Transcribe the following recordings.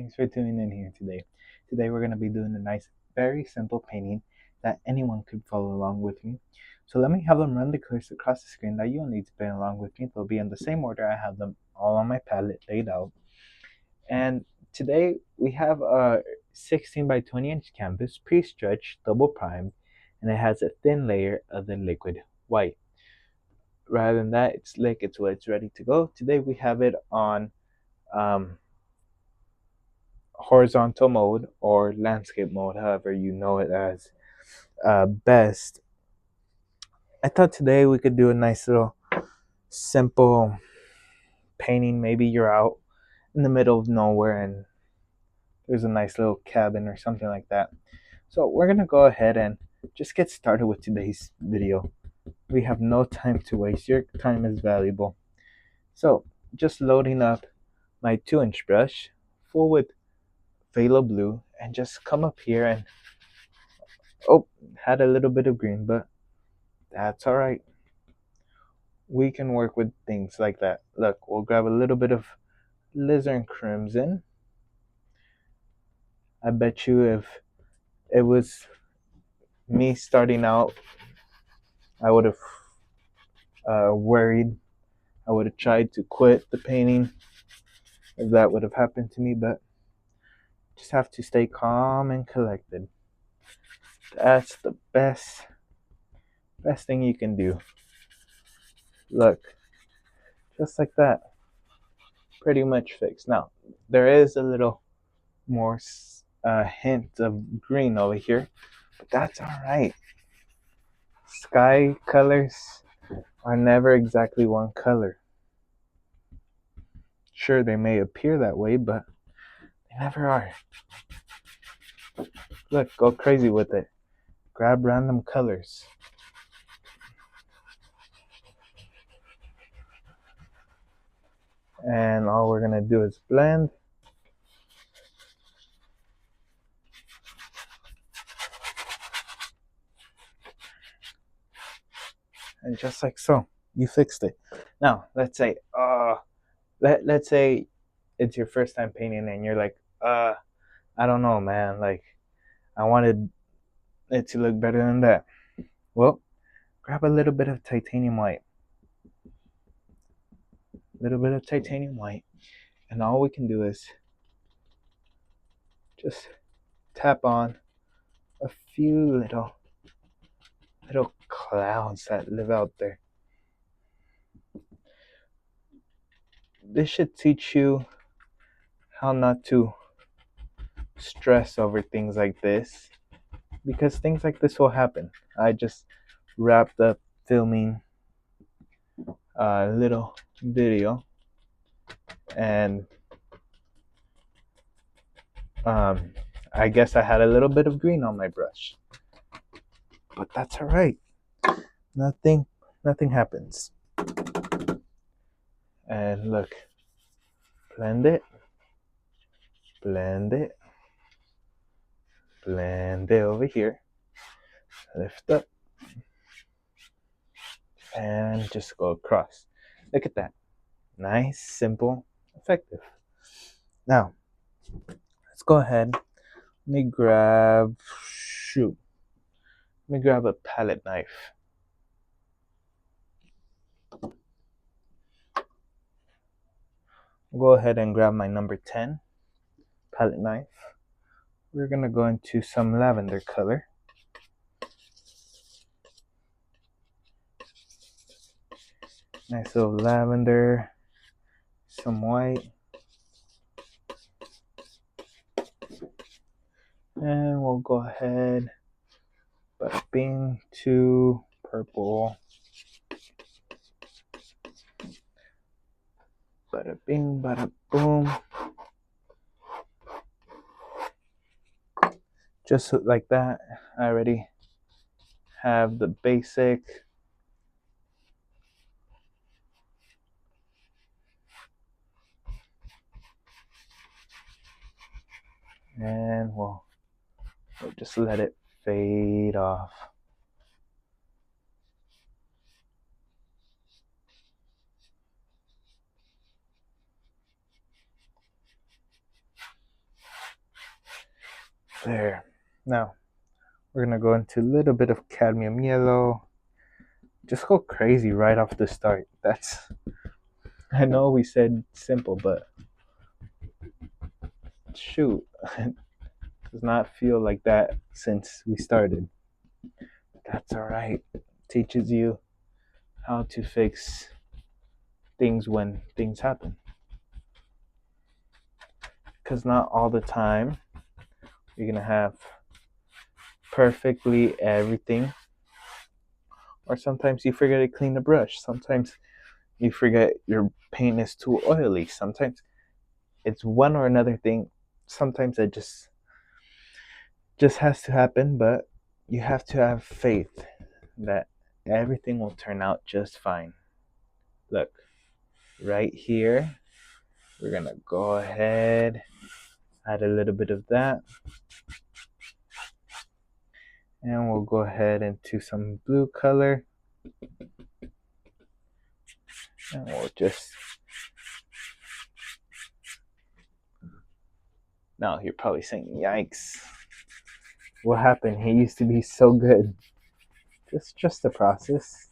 Thanks for tuning in here today. Today we're going to be doing a nice, very simple painting that anyone could follow along with me. So let me have them run the colors across the screen that you'll need to paint along with me. They'll be in the same order I have them all on my palette laid out. And today we have a 16 by 20 inch canvas, pre-stretched, double primed, and it has a thin layer of the liquid white. Rather than that, it's slick, it's wet, it's ready to go. Today we have it on horizontal mode or landscape mode, however you know it as best. I thought today we could do a nice little simple painting. Maybe you're out in the middle of nowhere and there's a nice little cabin or something like that. So we're gonna go ahead and just get started with today's video. We have no time to waste. Your time is valuable. So just loading up my 2-inch brush full with Phthalo blue and just come up here and had a little bit of green, but that's all right. We can work with things like that. Look, we'll grab a little bit of Alizarin crimson. I bet you if it was me starting out, I would have worried. I would have tried to quit the painting if that would have happened to me, but just have to stay calm and collected. That's the best thing you can do. Look, just like that, pretty much fixed. Now there is a little more hint of green over here, but that's all right. Sky colors are never exactly one color. Sure, they may appear that way, but they never are. Look, go crazy with it. Grab random colors. And all we're gonna do is blend. And just like so, you fixed it. Now, let's say, let's say it's your first time painting and you're like, I don't know, man. Like, I wanted it to look better than that. Well, grab a little bit of titanium white. And all we can do is just tap on a few little clouds that live out there. This should teach you how not to stress over things like this, because things like this will happen. I just wrapped up filming a little video, and I guess I had a little bit of green on my brush, but that's all right. Nothing happens. And look, blend it over here, lift up, and just go across. Look at that. Nice, simple, effective. Now, let's go ahead. Let me grab a palette knife. I'll go ahead and grab my number 10 palette knife. We're gonna go into some lavender color. Nice little lavender, some white, and we'll go ahead, bada bing, to purple, bada bing, bada boom. Just like that, I already have the basic. And we'll just let it fade off. There. Now, we're going to go into a little bit of cadmium yellow. Just go crazy right off the start. I know we said simple, but shoot, it does not feel like that since we started. That's alright. Teaches you how to fix things when things happen. Because not all the time you're going to have perfectly everything. Or sometimes you forget to clean the brush. Sometimes you forget your paint is too oily. Sometimes it's one or another thing. Sometimes it just has to happen, but you have to have faith that everything will turn out just fine. Look, right here, we're gonna go ahead, add a little bit of that, and we'll go ahead into some blue color, and we'll just, now you're probably saying, yikes, what happened? He used to be so good. Just the process.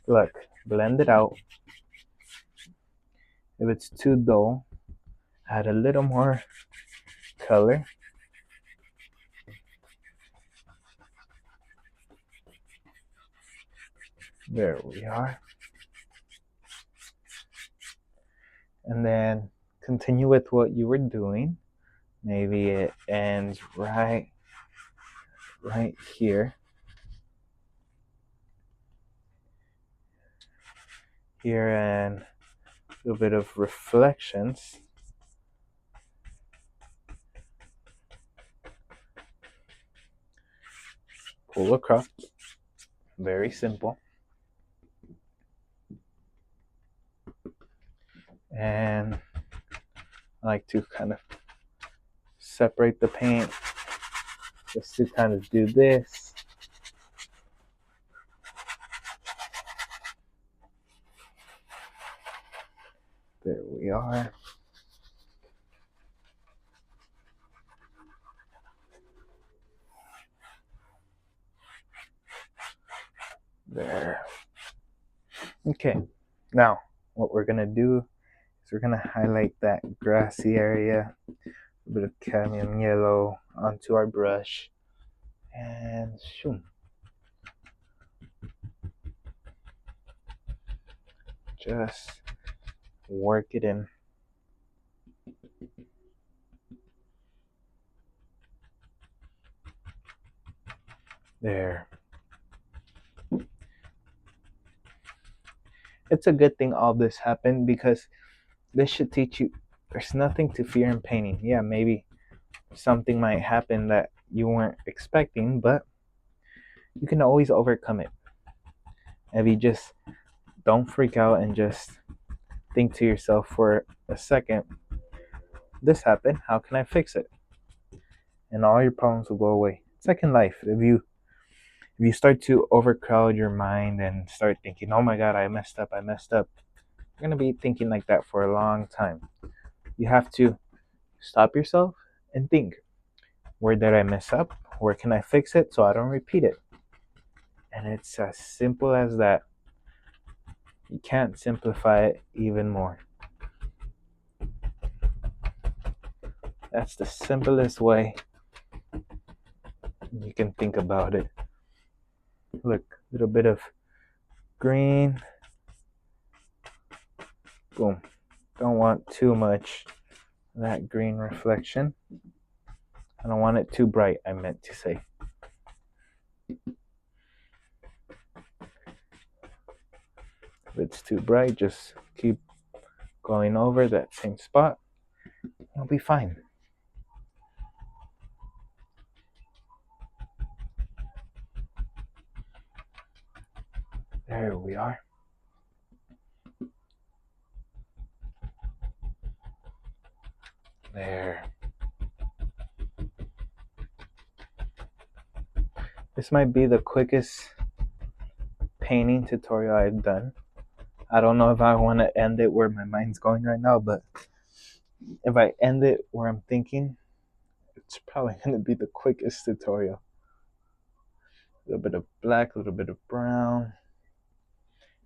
Look, blend it out. If it's too dull, add a little more color. There we are. And then continue with what you were doing. Maybe it ends right here. Here, and a little bit of reflections. Pull across. Very simple. And I like to kind of separate the paint just to kind of do this. There we are. There. Okay, now what we're gonna do is we're gonna highlight that grassy area, a bit of cadmium yellow onto our brush, and shoom. Just work it in. There. It's a good thing all this happened, because this should teach you there's nothing to fear in painting. Yeah, maybe something might happen that you weren't expecting, but you can always overcome it. If you just don't freak out and just think to yourself for a second, this happened, how can I fix it? And all your problems will go away. Second life, if you start to overcrowd your mind and start thinking, oh my god, I messed up, you're going to be thinking like that for a long time. You have to stop yourself and think, where did I mess up? Where can I fix it so I don't repeat it? And it's as simple as that. You can't simplify it even more. That's the simplest way you can think about it. Look, a little bit of green. Boom. Don't want too much of that green reflection. I don't want it too bright, I meant to say. If it's too bright, just keep going over that same spot. It'll be fine. There we are. There. This might be the quickest painting tutorial I've done. I don't know if I want to end it where my mind's going right now, but if I end it where I'm thinking, It's probably going to be the quickest tutorial. A little bit of black, a little bit of brown.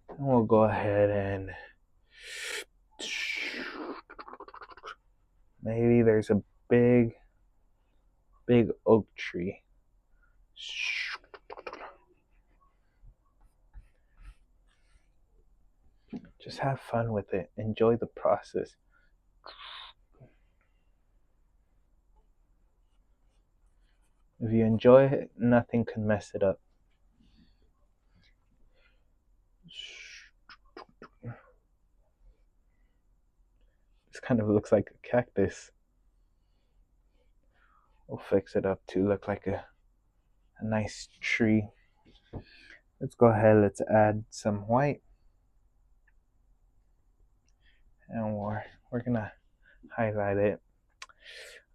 And we'll go ahead and maybe there's a big oak tree. Just have fun with it. Enjoy the process. If you enjoy it, nothing can mess it up. This kind of looks like a cactus. We'll fix it up to look like a nice tree. Let's go ahead, let's add some white. And we're gonna highlight it.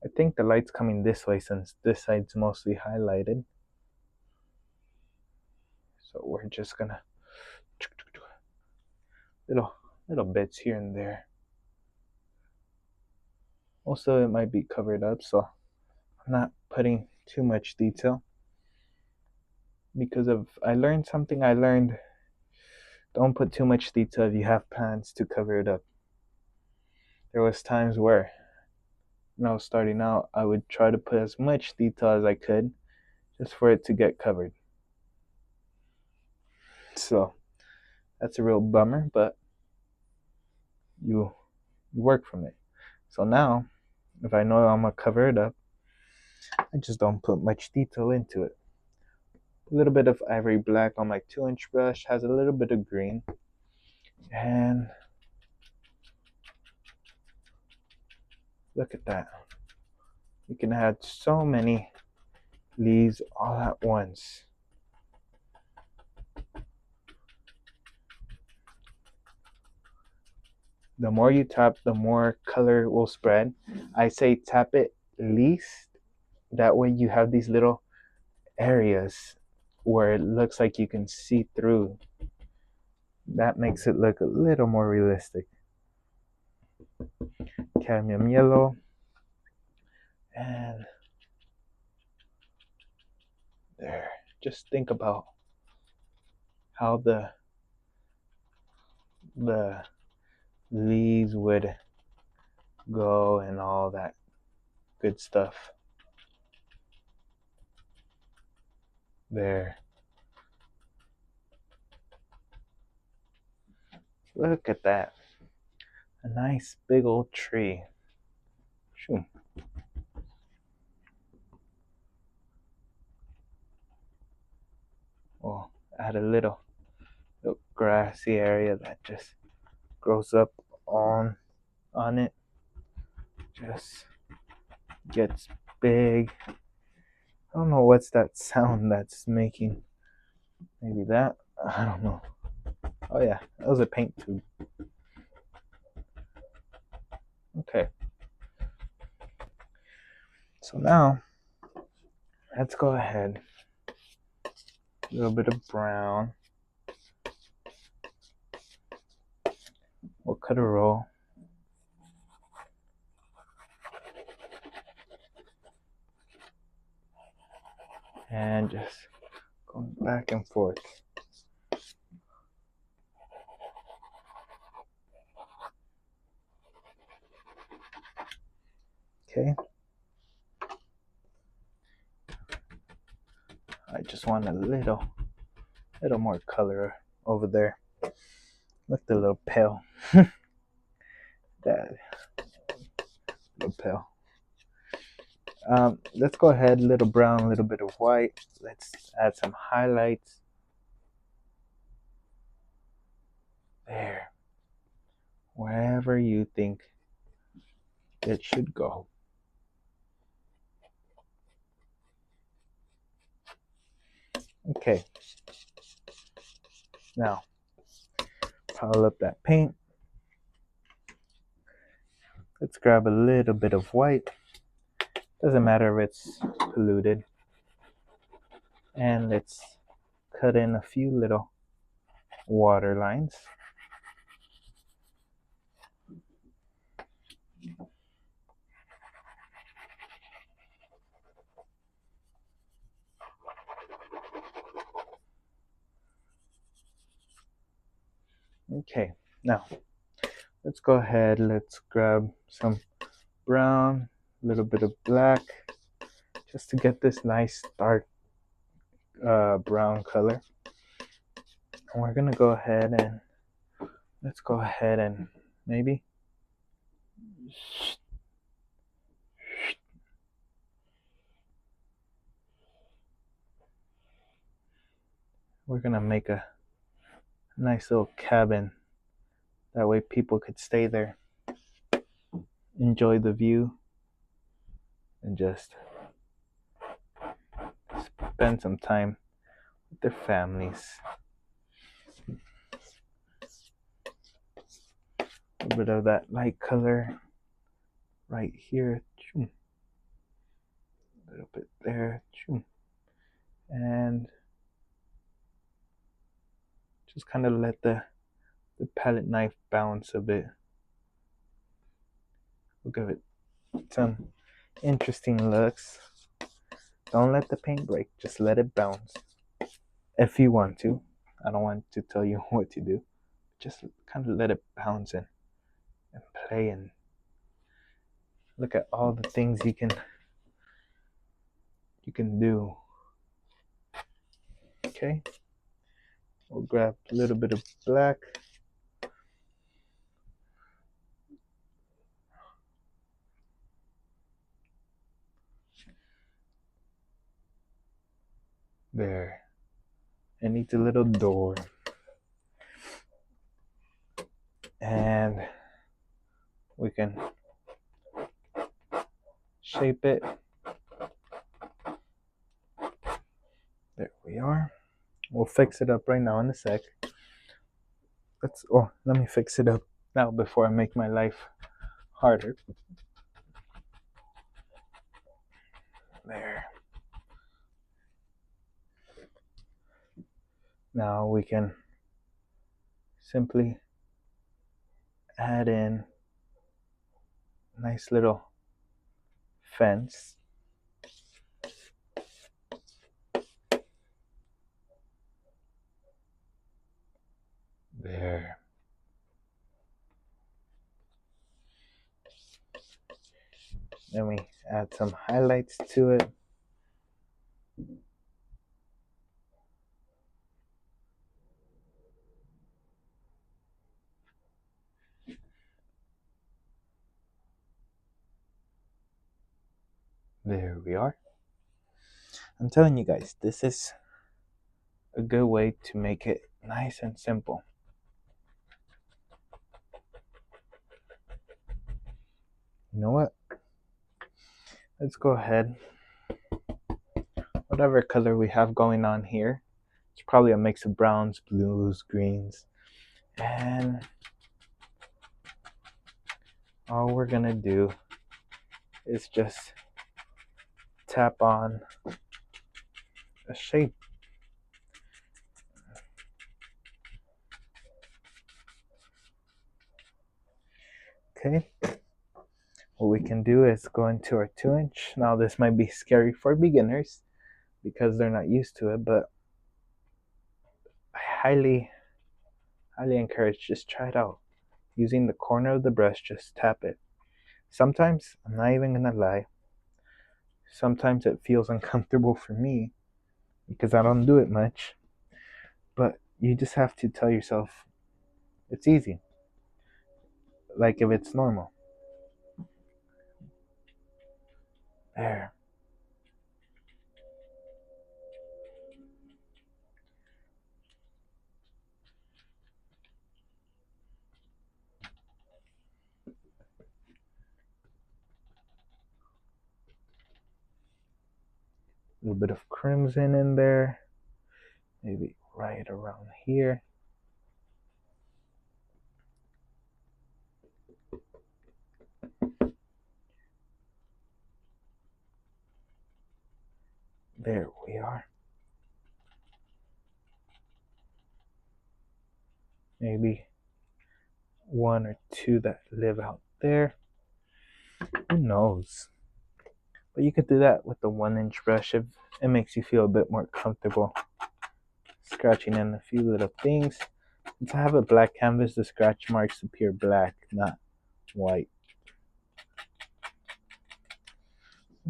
I think the light's coming this way since this side's mostly highlighted. So we're just gonna little bits here and there. Also, it might be covered up, so I'm not putting too much detail. Because I learned something. Don't put too much detail if you have plans to cover it up. There was times where when I was starting out, I would try to put as much detail as I could just for it to get covered. So that's a real bummer, but you work from it. So now, if I know I'm gonna cover it up, I just don't put much detail into it. A little bit of ivory black on my 2-inch brush has a little bit of green. And look at that. You can add so many leaves all at once. The more you tap, the more color will spread. I say tap it least. That way you have these little areas where it looks like you can see through. That makes it look a little more realistic. Cadmium yellow. And there. Just think about how the leaves would go and all that good stuff. There. Look at that. A nice big old tree. Shoo. We'll add a little grassy area that just grows up on it. Just gets big. I don't know what's that sound that's making. Maybe that? I don't know. Oh yeah, that was a paint tube. Okay. So now, let's go ahead. A little bit of brown. We'll cut a roll. And just going back and forth. Okay. I just want a little more color over there. Look, a little pale. That little pale. Let's go ahead, a little brown, a little bit of white. Let's add some highlights. There. Wherever you think it should go. Okay. Now, pile up that paint. Let's grab a little bit of white. Doesn't matter if it's polluted. And let's cut in a few little water lines. Okay, now let's go ahead. Let's grab some brown, a little bit of black, just to get this nice dark brown color. And we're gonna go ahead and let's go ahead and maybe we're gonna make a nice little cabin. That way people could stay there, enjoy the view, and just spend some time with their families. A little bit of that light color right here. A little bit there. And just kind of let the palette knife bounce a bit. We'll give it some interesting looks. Don't let the paint break, just let it bounce. If you want to. I don't want to tell you what to do. Just kind of let it bounce and play and look at all the things you can do. Okay. We'll grab a little bit of black. There. It needs a little door. And we can shape it. There we are. We'll fix it up right now in a sec. Let me fix it up now before I make my life harder. There. Now we can simply add in a nice little fence. There. Then we add some highlights to it. There we are. I'm telling you guys, this is a good way to make it nice and simple. You know what? Let's go ahead. Whatever color we have going on here, it's probably a mix of browns, blues, greens. And all we're gonna do is just tap on a shape. Okay. What we can do is go into our 2-inch. Now this might be scary for beginners because they're not used to it, but I highly encourage, just try it out. Using the corner of the brush, just tap it. Sometimes, I'm not even gonna lie, sometimes it feels uncomfortable for me because I don't do it much, but you just have to tell yourself it's easy, like if it's normal. There. A little bit of crimson in there, maybe right around here. There we are. Maybe 1 or 2 that live out there. Who knows? But you could do that with the 1-inch brush if it makes you feel a bit more comfortable. Scratching in a few little things. Since I have a black canvas, the scratch marks appear black, not white.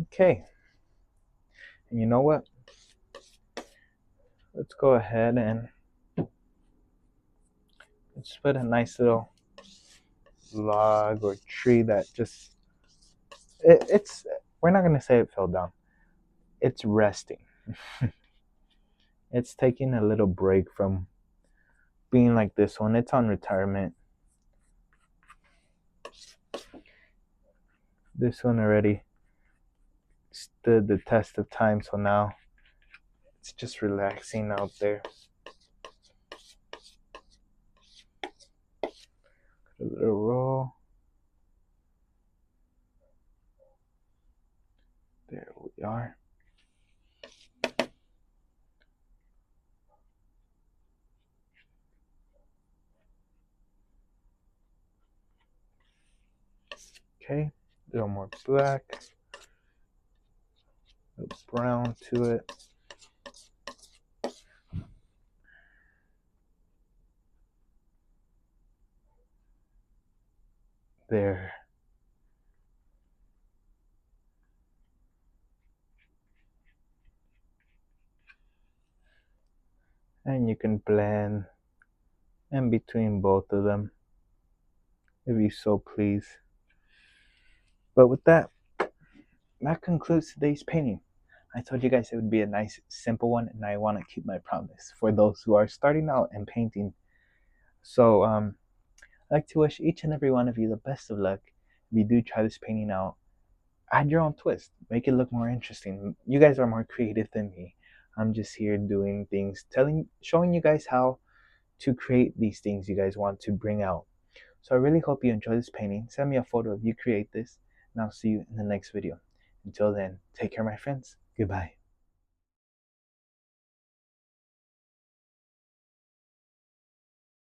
Okay. And you know what? Let's go ahead and let's put a nice little log or tree that just it's we're not gonna say it fell down. It's resting. It's taking a little break from being like this one. It's on retirement. This one already stood the test of time, so now it's just relaxing out there. A little roll. There we are. Okay, a little more black, a little brown to it. There. And you can blend in between both of them if you so please. But with that concludes today's painting. I told you guys it would be a nice simple one, and I want to keep my promise for those who are starting out and painting. So I'd like to wish each and every one of you the best of luck. If you do try this painting out, add your own twist, make it look more interesting. You guys are more creative than me. I'm just here doing things, showing you guys how to create these things you guys want to bring out. So I really hope you enjoy this painting. Send me a photo if you create this, and I'll see you in the next video. Until then, take care, my friends. Goodbye.